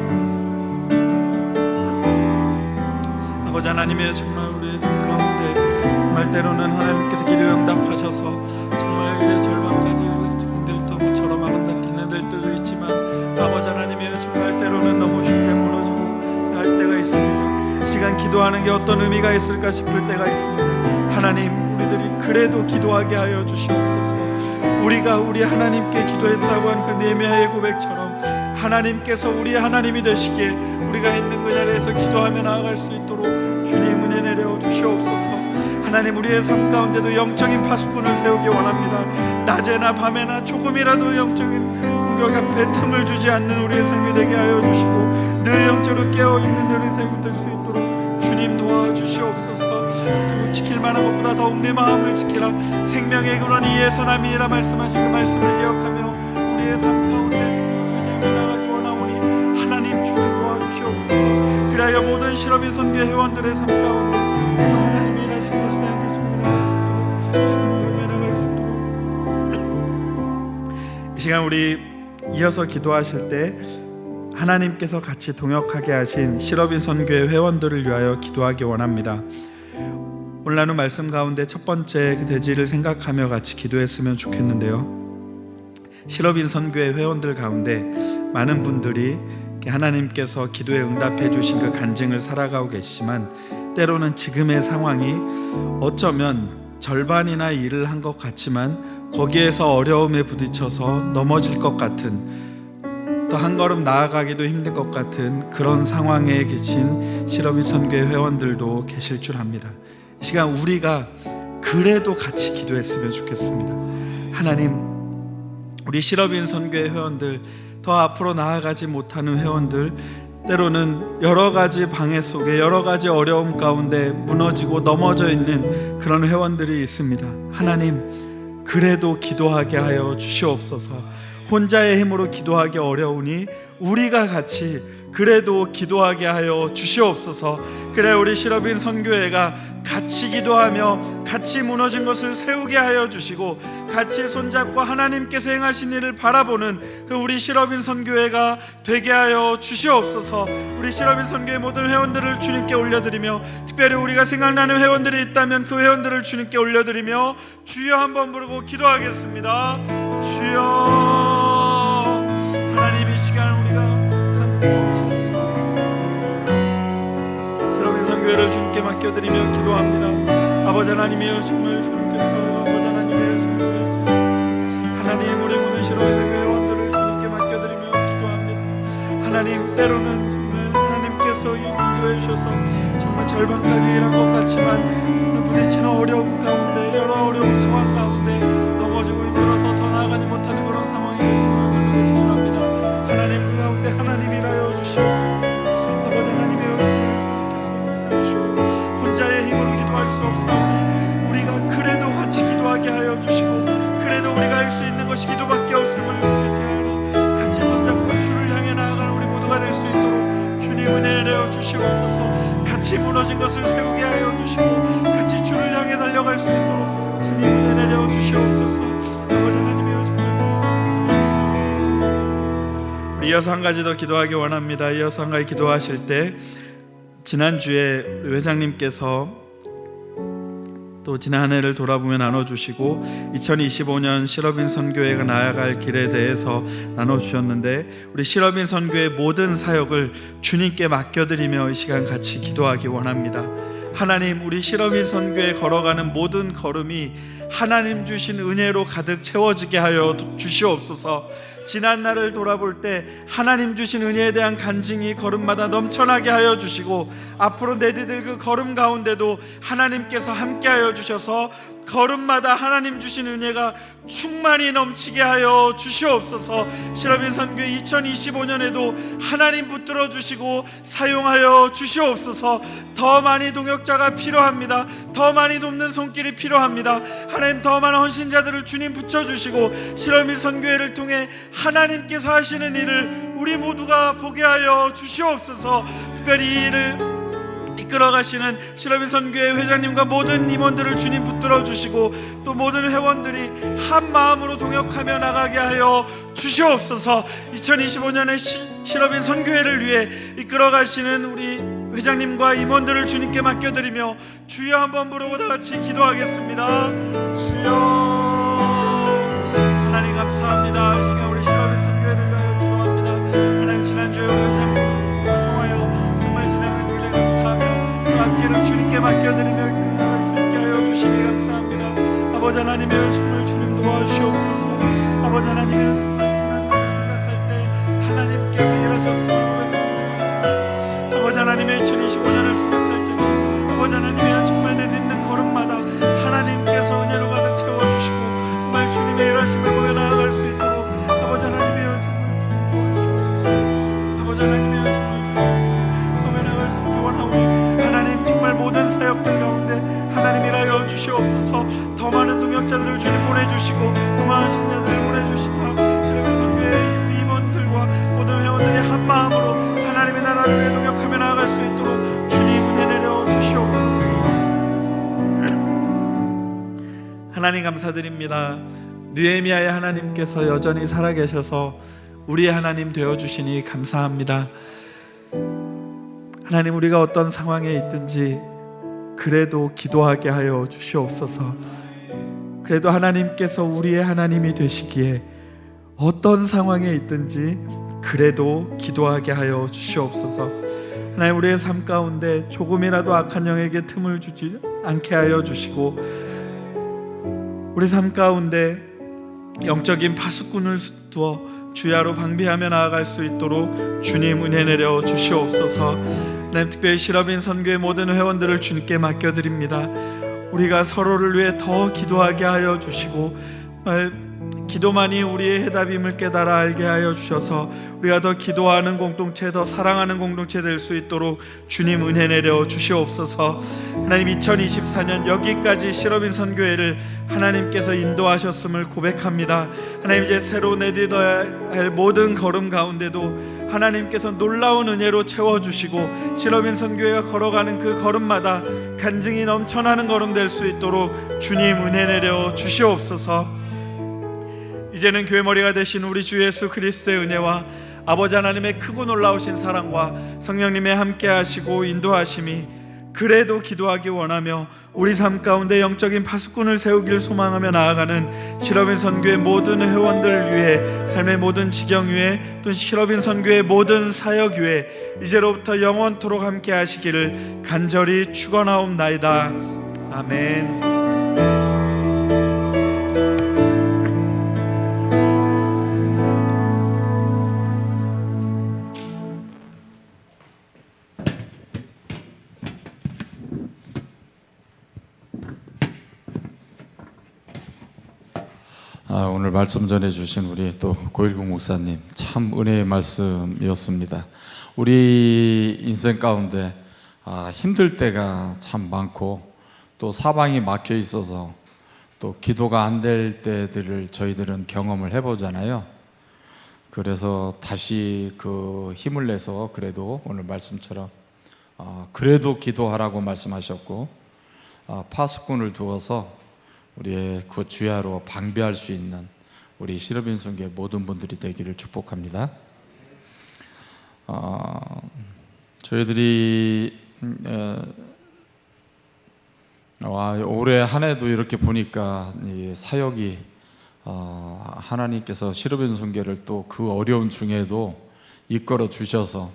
아버지 하나님의 정말 우리의 삶 가운데 정말 때로는 하나님께서 기도 응답하셔서 정말 우리의 절반까지 힘들 것처럼 아름답게 지내들 때도 있지만 아버지 하나님의 정말 때로는 너무 쉽게 무너지고 할 때가 있습니다. 이 시간 기도하는 게 어떤 의미가 있을까 싶을 때가 있습니다. 하나님, 우리들이 그래도 기도하게 하여 주시옵소서. 우리가 우리 하나님께 기도했다고 한 그 느헤미야의 고백처럼 하나님께서 우리 하나님이 되시기에 우리가 있는 그 자리에서 기도하며 나아갈 수 있도록 주님 은혜 내려 주시옵소서. 하나님, 우리의 삶 가운데도 영적인 파수꾼을 세우기 원합니다. 낮에나 밤에나 조금이라도 영적인 공격 앞에 틈을 주지 않는 우리의 삶이 되게 하여 주시고 늘 영적으로 깨어있는 우리의 삶이 될 수 있도록 주님 도와주시옵소서. 그리고 지킬 만한 것보다 더욱 내 마음을 지키라. 생명의 근원 이에서 남이니라 말씀하신 그 말씀을 기억하며 우리의 삶 가운데 주님을 나가기 원하오니 하나님 주님 도와주시옵소서. 그리하여 모든 실업인 선교 회원들의 삶 가운데 하나님이 일하신 것을 알게 주님을 나갈 수 있도록 주님을 나갈 수 있도록 이 시간 우리 이어서 기도하실 때 하나님께서 같이 동역하게 하신 실업인 선교회 회원들을 위하여 기도하기 원합니다. 오늘 나눈 말씀 가운데 첫 번째 그 대지를 생각하며 같이 기도했으면 좋겠는데요. 실업인 선교회 회원들 가운데 많은 분들이 하나님께서 기도에 응답해 주신 그 간증을 살아가고 계시지만 때로는 지금의 상황이 어쩌면 절반이나 일을 한 것 같지만 거기에서 어려움에 부딪혀서 넘어질 것 같은, 또 한 걸음 나아가기도 힘든 것 같은 그런 상황에 계신 실업인 선교회 회원들도 계실 줄 압니다. 이 시간 우리가 그래도 같이 기도했으면 좋겠습니다. 하나님, 우리 실업인 선교회 회원들, 더 앞으로 나아가지 못하는 회원들, 때로는 여러 가지 방해 속에 여러 가지 어려움 가운데 무너지고 넘어져 있는 그런 회원들이 있습니다. 하나님, 그래도 기도하게 하여 주시옵소서. 혼자의 힘으로 기도하기 어려우니 우리가 같이 그래도 기도하게 하여 주시옵소서. 그래 우리 실업인 선교회가 같이 기도하며 같이 무너진 것을 세우게 하여 주시고 같이 손잡고 하나님께서 행하신 일을 바라보는 그 우리 실업인 선교회가 되게 하여 주시옵소서. 우리 실업인 선교회 모든 회원들을 주님께 올려드리며 특별히 우리가 생각나는 회원들이 있다면 그 회원들을 주님께 올려드리며 주여 한번 부르고 기도하겠습니다. 주여. 하나님, 이 시간 우리가 실업인 선교회를 주님께 맡겨드리며 기도합니다. 아버지 하나님이여, 정말 주님께서 아버지 하나님의 선교회 하나님, 우리 모든 실업인 선교회 회원들을 주님께 맡겨드리며 기도합니다. 하나님, 때로는 정말 하나님께서 인도해 주셔서 정말 절반까지 일한 것 같지만 부딪히는 어려움 가운데 여러 어려운 상황 가운데 넘어지고 힘들어서 더 나아가지 못하는 그런 상황에 계시는 분들 계시긴 합니다. 하나님, 세워진 것을 세우게 하여 주시고 같이 주를 향해 달려갈 수 있도록 주님 은혜 내려 주시옵소서. 아버지 하나님이여, 우리 이어서 한 가지 더 기도하기 원합니다. 이어서 한 가지 기도하실 때 지난주에 우리 회장님께서 또 지난 한 해를 돌아보며 나눠주시고 2025년 실업인 선교회가 나아갈 길에 대해서 나눠주셨는데, 우리 실업인 선교회 모든 사역을 주님께 맡겨드리며 이 시간 같이 기도하기 원합니다. 하나님, 우리 실업인 선교에 걸어가는 모든 걸음이 하나님 주신 은혜로 가득 채워지게 하여 주시옵소서. 지난 날을 돌아볼 때 하나님 주신 은혜에 대한 간증이 걸음마다 넘쳐나게 하여 주시고, 앞으로 내디딜 그 걸음 가운데도 하나님께서 함께하여 주셔서 걸음마다 하나님 주신 은혜가 충만히 넘치게 하여 주시옵소서. 실업인 선교회 2025년에도 하나님 붙들어 주시고 사용하여 주시옵소서. 더 많이 동역자가 필요합니다. 더 많이 돕는 손길이 필요합니다. 하나님, 더 많은 헌신자들을 주님 붙여주시고 실업인 선교회를 통해 하나님께서 하시는 일을 우리 모두가 보게 하여 주시옵소서. 특별히 이 일을 이끌어 가시는 실업인 선교회 회장님과 모든 임원들을 주님 붙들어 주시고, 또 모든 회원들이 한 마음으로 동역하며 나가게 하여 주시옵소서. 2025년의 실업인 선교회를 위해 이끌어 가시는 우리 회장님과 임원들을 주님께 맡겨드리며 주여 한번 부르고 다 같이 기도하겠습니다. 주여, 하나님 감사합니다. 이 시간 우리 실업인 선교회를 위하여 기도합니다. 하나님, 지난주에 우리 회장님 함께를 주님께 맡겨드리며 나갈 수 있게 하여 주시기 감사합니다. 아버지 하나님이여, 정말 주님 도와주시옵소서. 아버지 하나님이여, 정말 지난 날을 생각할 때 하나님께서 일하셨음을 고백합니다. 아버지 하나님의 2025년을 생각할 때도 아버지 하나님이여, 정말 내딛는 걸음마다 하나님께서 은혜로 가득 채워주시고 정말 주님의 일하심을 보며 나아갈 수 있도록 아버지 하나님이여, 정말 주님 도와주시옵소서. 아버지 하나님이여, 정말 주님 보며 나아갈 수 있게 원하오니 정말 모든 사역들 가운데 하나님 일하여 주시옵소서. 더 많은 동역자들을 주님 보내주시고 더 많은 신자들을 보내주시사 실업인 선교회 임원들과 모든 회원들이 한 마음으로 하나님의 나라를 위해 동역하며 나아갈 수 있도록 주님 은혜 내려 주시옵소서. 하나님 감사드립니다. 느헤미야의 하나님께서 여전히 살아계셔서 우리의 하나님 되어주시니 감사합니다. 하나님, 우리가 어떤 상황에 있든지 그래도 기도하게 하여 주시옵소서. 그래도 하나님께서 우리의 하나님이 되시기에 어떤 상황에 있든지 그래도 기도하게 하여 주시옵소서. 하나님, 우리의 삶 가운데 조금이라도 악한 영에게 틈을 주지 않게 하여 주시고, 우리 삶 가운데 영적인 파수꾼을 두어 주야로 방비하며 나아갈 수 있도록 주님 은혜 내려 주시옵소서. 하나님, 특별히 실업인 선교회 모든 회원들을 주님께 맡겨드립니다. 우리가 서로를 위해 더 기도하게 하여 주시고 기도만이 우리의 해답임을 깨달아 알게 하여 주셔서 우리가 더 기도하는 공동체, 더 사랑하는 공동체 될 수 있도록 주님 은혜 내려 주시옵소서. 하나님, 2024년 여기까지 실업인 선교회를 하나님께서 인도하셨음을 고백합니다. 하나님, 이제 새로 내딛어야 할 모든 걸음 가운데도 하나님께서 놀라운 은혜로 채워주시고 실업인 선교회가 걸어가는 그 걸음마다 간증이 넘쳐나는 걸음 될 수 있도록 주님 은혜 내려 주시옵소서. 이제는 교회 머리가 되신 우리 주 예수 그리스도의 은혜와 아버지 하나님의 크고 놀라우신 사랑과 성령님의 함께 하시고 인도하심이 그래도 기도하기 원하며 우리 삶 가운데 영적인 파수꾼을 세우길 소망하며 나아가는 실업인 선교회 모든 회원들을 위해 삶의 모든 지경 위에 또 실업인 선교회 모든 사역 위에 이제로부터 영원토록 함께 하시기를 간절히 축원하옵나이다. 아멘. 오늘 말씀 전해주신 우리 또 고일국 목사님, 참 은혜의 말씀이었습니다. 우리 인생 가운데 힘들 때가 참 많고 또 사방이 막혀 있어서 또 기도가 안 될 때들을 저희들은 경험을 해보잖아요. 그래서 다시 그 힘을 내서 그래도 오늘 말씀처럼 그래도 기도하라고 말씀하셨고, 파수꾼을 두어서 우리의 그 주야로 방비할 수 있는 우리 시러빈성교회 모든 분들이 되기를 축복합니다. 저희들이 올해 한 해도 이렇게 보니까 이 사역이 하나님께서 시러빈성교회를 또 그 어려운 중에도 이끌어 주셔서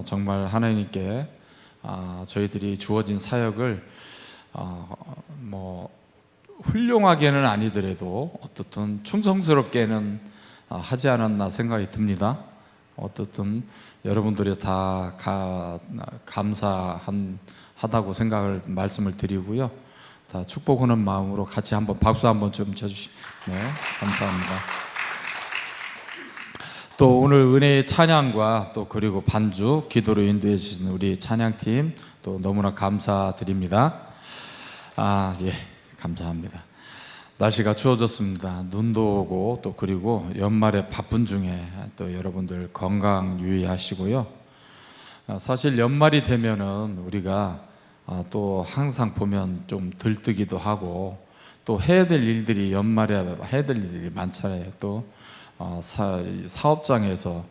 정말 하나님께 저희들이 주어진 사역을 뭐 훌륭하게는 아니더라도 어떻든 충성스럽게는 하지 않았나 생각이 듭니다. 어떻든 여러분들이 다 감사하다고 생각을 말씀을 드리고요. 다 축복하는 마음으로 같이 한번 박수 한번 좀 쳐주시. 네, 감사합니다. 또 오늘 은혜의 찬양과 또 그리고 반주 기도로 인도해 주신 우리 찬양팀 또 너무나 감사드립니다. 예, 감사합니다. 날씨가 추워졌습니다. 눈도 오고 또 그리고 연말에 바쁜 중에 또 여러분들 건강 유의하시고요. 사실 연말이 되면은 우리가 또 항상 보면 좀 들뜨기도 하고 또 해야 될 일들이 연말에 해야 될 일들이 많잖아요. 또 사업장에서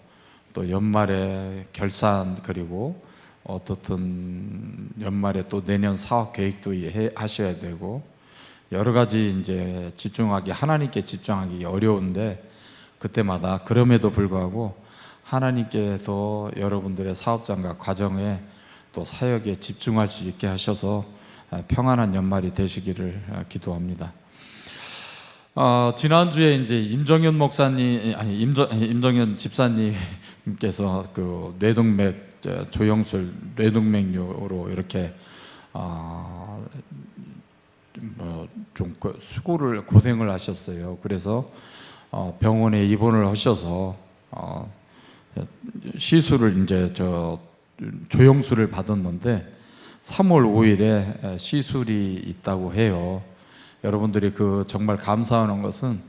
또 연말에 결산 그리고 어떻든 연말에 또 내년 사업 계획도 하셔야 되고 여러 가지 이제 하나님께 집중하기 어려운데 그때마다 그럼에도 불구하고 하나님께서 여러분들의 사업장과 과정에 또 사역에 집중할 수 있게 하셔서 평안한 연말이 되시기를 기도합니다. 지난주에 이제 임정현 집사님께서 그 뇌동맥 조영술 뇌동맥류로 이렇게 좀 고생을 하셨어요. 그래서 병원에 입원을 하셔서 시술을 이제 조영술을 받았는데 3월 5일에 시술이 있다고 해요. 여러분들이 정말 감사하는 것은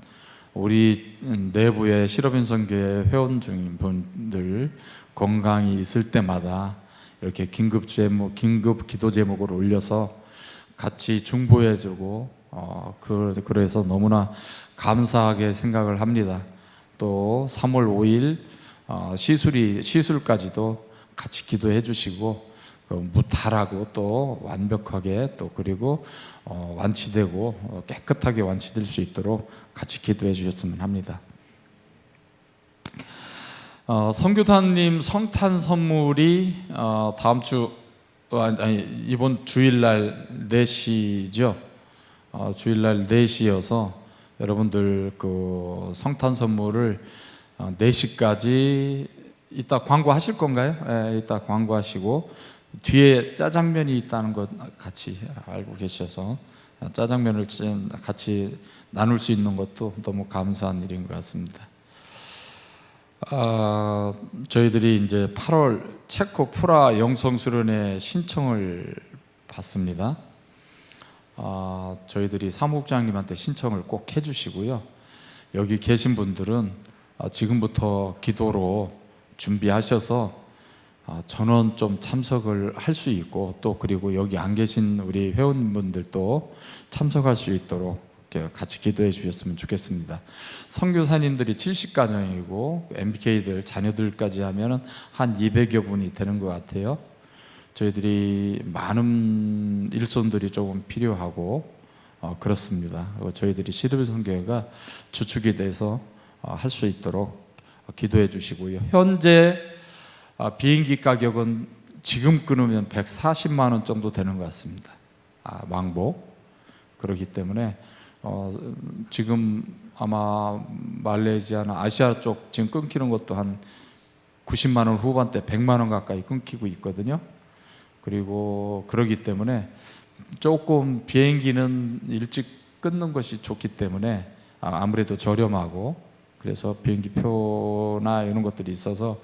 우리 내부의 시러빈성교회 회원 중인 분들 건강이 있을 때마다 이렇게 긴급 기도 제목을 올려서 같이 중보해주고 그래서 너무나 감사하게 생각을 합니다. 또 3월 5일 시술까지도 같이 기도해 주시고 무탈하고 또 완벽하게 또 그리고 완치되고 깨끗하게 완치될 수 있도록 같이 기도해 주셨으면 합니다. 선교사님 성탄 선물이 다음 주 이번 주일날 4시죠. 주일날 4시여서 여러분들 그 성탄 선물을 4시까지 이따 광고하실 건가요? 네, 이따 광고하시고 뒤에 짜장면이 있다는 것 같이 알고 계셔서 짜장면을 같이 나눌 수 있는 것도 너무 감사한 일인 것 같습니다. 저희들이 이제 8월 체코 프라 영성수련회 신청을 받습니다. 저희들이 사무국장님한테 신청을 꼭 해주시고요. 여기 계신 분들은 지금부터 기도로 준비하셔서 전원 좀 참석을 할 수 있고 또 그리고 여기 안 계신 우리 회원분들도 참석할 수 있도록 같이 기도해 주셨으면 좋겠습니다. 선교사님들이 70가정이고 MBK들 자녀들까지 하면 한 200여 분이 되는 것 같아요. 저희들이 많은 일손들이 조금 필요하고 그렇습니다. 저희들이 시드빌성교회가 주축이 돼서 할 수 있도록 기도해 주시고요. 현재 비행기 가격은 지금 끊으면 140만 원 정도 되는 것 같습니다. 왕복. 그렇기 때문에 지금 아마 말레이시아나 아시아 쪽 지금 끊기는 것도 한 90만 원 후반대 100만 원 가까이 끊기고 있거든요. 그리고 그러기 때문에 조금 비행기는 일찍 끊는 것이 좋기 때문에 아무래도 저렴하고 그래서 비행기 표나 이런 것들이 있어서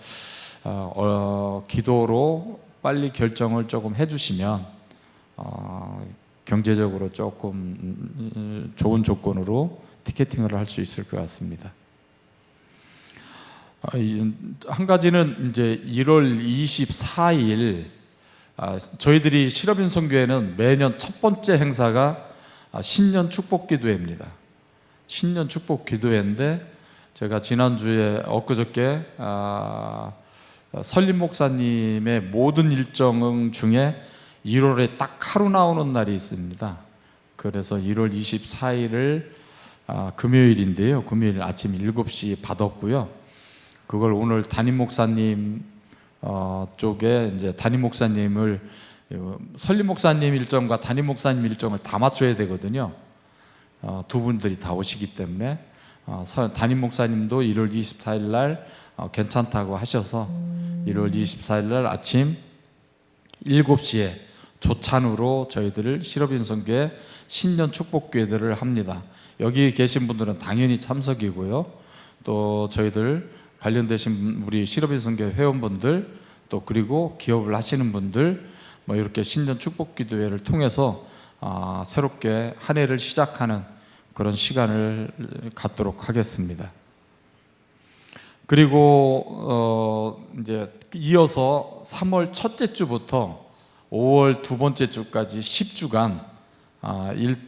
기도로 빨리 결정을 조금 해주시면 경제적으로 조금 좋은 조건으로 티켓팅을 할 수 있을 것 같습니다. 한 가지는 이제 1월 24일 저희들이 실업인 선교회는 매년 첫 번째 행사가 신년 축복 기도회입니다. 신년 축복 기도회인데 제가 지난주에 엊그저께 설림 목사님의 모든 일정 중에 1월에 딱 하루 나오는 날이 있습니다. 그래서 1월 24일을 금요일인데요. 금요일 아침 7시 받았고요. 그걸 오늘 담임 목사님 쪽에 이제 담임 목사님을 설림 목사님 일정과 담임 목사님 일정을 다 맞춰야 되거든요. 두 분들이 다 오시기 때문에 담임 목사님도 1월 24일 날 괜찮다고 하셔서 1월 24일 날 아침 7시에 조찬으로 저희들을 실업인 선교회 신년 축복 기도를 합니다. 여기 계신 분들은 당연히 참석이고요. 또 저희들 관련되신 우리 실업인 선교회 회원분들 또 그리고 기업을 하시는 분들 뭐 이렇게 신년 축복 기도회를 통해서 새롭게 한 해를 시작하는 그런 시간을 갖도록 하겠습니다. 그리고 이제 이어서 3월 첫째 주부터 5월 두 번째 주까지 10주간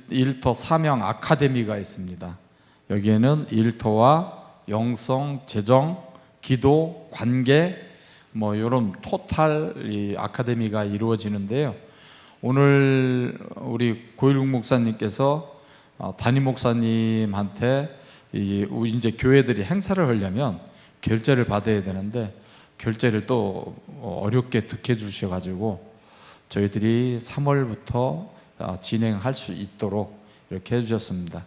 일터 사명 아카데미가 있습니다. 여기에는 일터와 영성, 재정, 기도, 관계 뭐 이런 토탈 이 아카데미가 이루어지는데요. 오늘 우리 고일국 목사님께서 담임 목사님한테 이제 교회들이 행사를 하려면 결제를 받아야 되는데 결제를 또 어렵게 득해 주셔가지고 저희들이 3월부터 진행할 수 있도록 이렇게 해주셨습니다.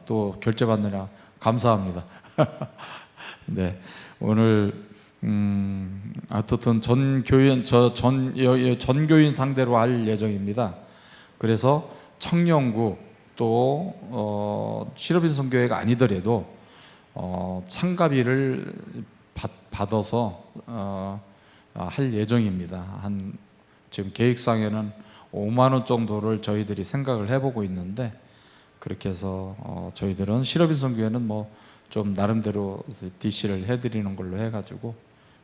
또 결제 받느라 감사합니다. 네, 오늘 어떻든 전교인 상대로 할 예정입니다. 그래서 청년국 또 실업인 선교회가 아니더라도 참가비를 받아서 할 예정입니다. 지금 계획상에는 5만 원 정도를 저희들이 생각을 해보고 있는데 그렇게 해서 저희들은 실업인 선교회는 뭐 좀 나름대로 DC를 해드리는 걸로 해가지고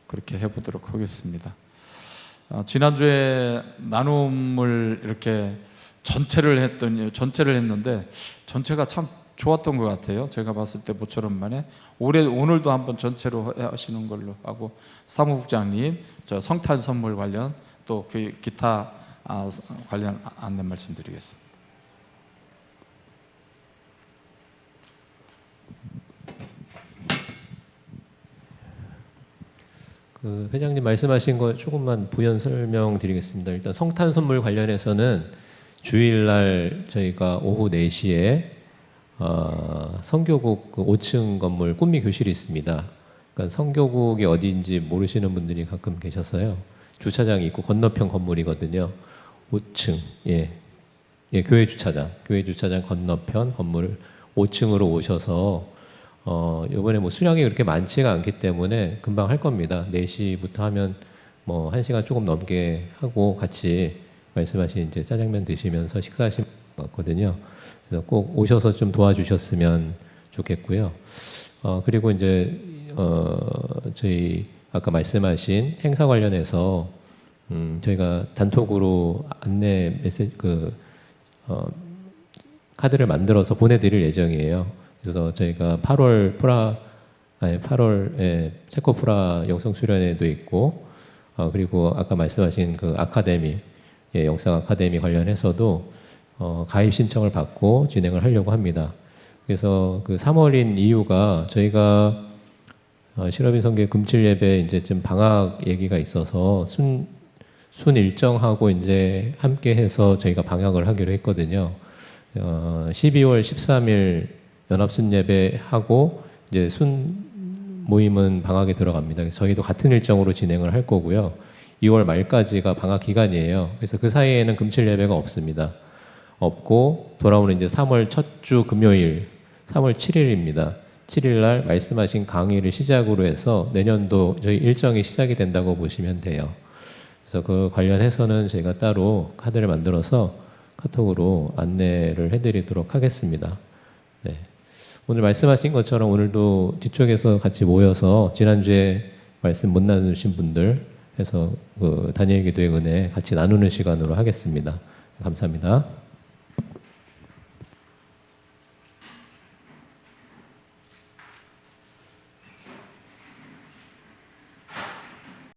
그렇게 해보도록 하겠습니다. 지난주에 나눔을 이렇게 전체를 했는데 전체가 참 좋았던 것 같아요. 제가 봤을 때 모처럼 만에 오늘도 한번 전체로 하시는 걸로 하고 사무국장님 저 성탄 선물 관련 또 그 기타 관련 안내 말씀드리겠습니다. 그 회장님 말씀하신 거 조금만 부연 설명드리겠습니다. 일단 성탄 선물 관련해서는 주일날 저희가 오후 4시에 성교국 그 5층 건물 꿈미 교실이 있습니다. 그러니까 성교국이 어디인지 모르시는 분들이 가끔 계셔서요. 주차장이 있고 건너편 건물이거든요. 5층, 교회 주차장 건너편 건물 5층으로 오셔서 이번에 뭐 수량이 그렇게 많지가 않기 때문에 금방 할 겁니다. 4시부터 하면 뭐 1시간 조금 넘게 하고 같이 말씀하신 이제 짜장면 드시면서 식사하시면 같거든요. 그래서 꼭 오셔서 좀 도와주셨으면 좋겠고요. 그리고 이제 저희 아까 말씀하신 행사 관련해서 저희가 단톡으로 안내 메시지 카드를 만들어서 보내드릴 예정이에요. 그래서 저희가 8월 체코 프라 영성 수련회도 있고 그리고 아까 말씀하신 그 아카데미 영상 아카데미 관련해서도 가입 신청을 받고 진행을 하려고 합니다. 그래서 그 3월인 이유가 저희가 실업인 선교회 금칠 예배 이제 좀 방학 얘기가 있어서 순 일정하고 이제 함께 해서 저희가 방학을 하기로 했거든요. 12월 13일 연합순 예배하고 이제 순 모임은 방학에 들어갑니다. 그래서 저희도 같은 일정으로 진행을 할 거고요. 2월 말까지가 방학 기간이에요. 그래서 그 사이에는 금칠 예배가 없습니다. 없고 돌아오는 이제 3월 첫 주 금요일 3월 7일입니다. 7일 날 말씀하신 강의를 시작으로 해서 내년도 저희 일정이 시작이 된다고 보시면 돼요. 그래서 그 관련해서는 저희가 따로 카드를 만들어서 카톡으로 안내를 해드리도록 하겠습니다. 네. 오늘 말씀하신 것처럼 오늘도 뒤쪽에서 같이 모여서 지난주에 말씀 못 나누신 분들 해서 그 다니엘 기도의 은혜 같이 나누는 시간으로 하겠습니다. 감사합니다.